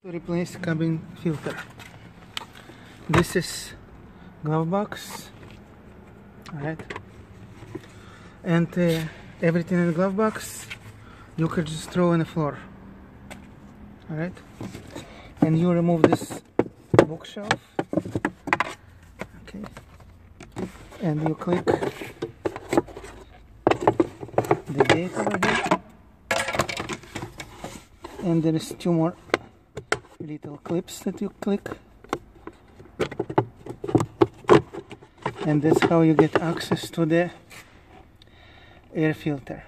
To replace cabin filter. This is glove box, alright, and everything in the glove box you could just throw on the floor, alright, and you remove this bookshelf, okay, and you click the gate over here, and there is two more little clips that you click, and that's how you get access to the air filter.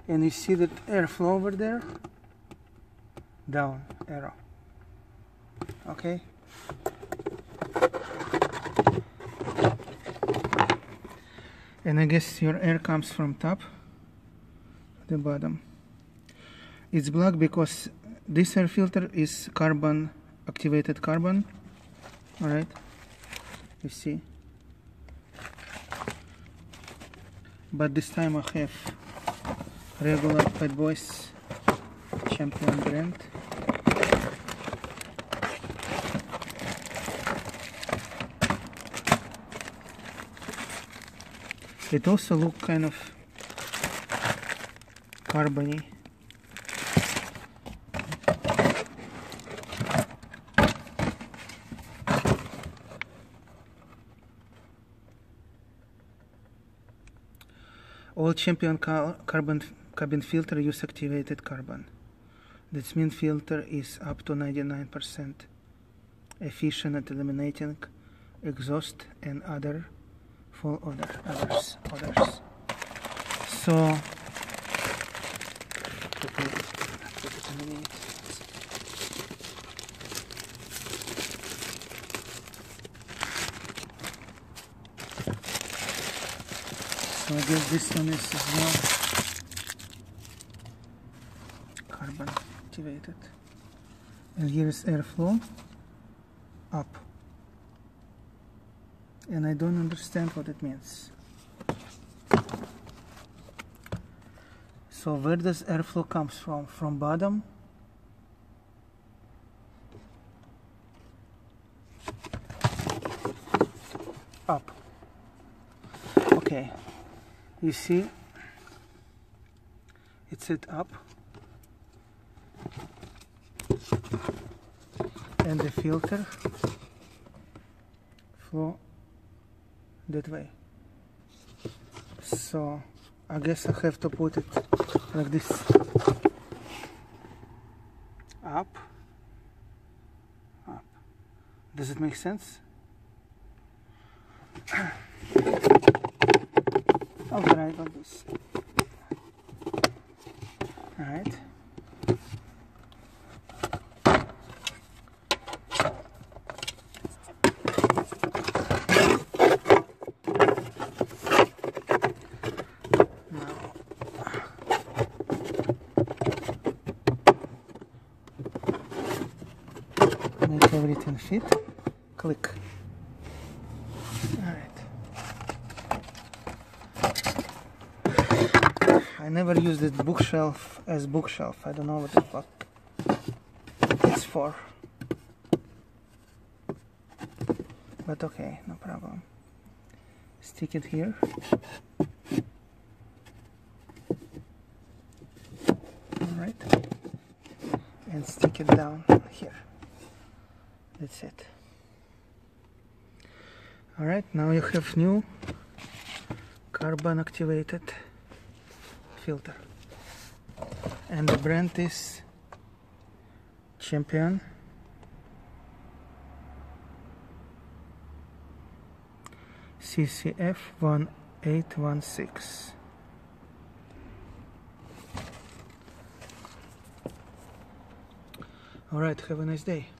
And you see that airflow over there, down arrow, okay, and I guess your air comes from top to the bottom. It's black because this air filter is carbon, activated carbon, alright, you see, but this time I have regular Bad Boys Champion brand. It also looks kind of carbony. All Champion cabin filter use activated carbon. This means filter is up to 99% efficient at eliminating exhaust and other full odors. So I guess this one is as well carbon activated, and here is airflow up, and I don't understand what it means. So where does airflow comes from? From bottom? Up. Okay. You see, it's set up, and the filter flow that way. So I guess I have to put it like this, up, up. Does it make sense? I'll try it on this. Alright. Now, make everything fit. Click. Alright. I never use this bookshelf as bookshelf. I don't know what the fuck it's for. But okay, no problem. Stick it here. Alright. And stick it down here. That's it. Alright, now you have new carbon activated filter, and the brand is Champion CCF 1816. Alright, have a nice day.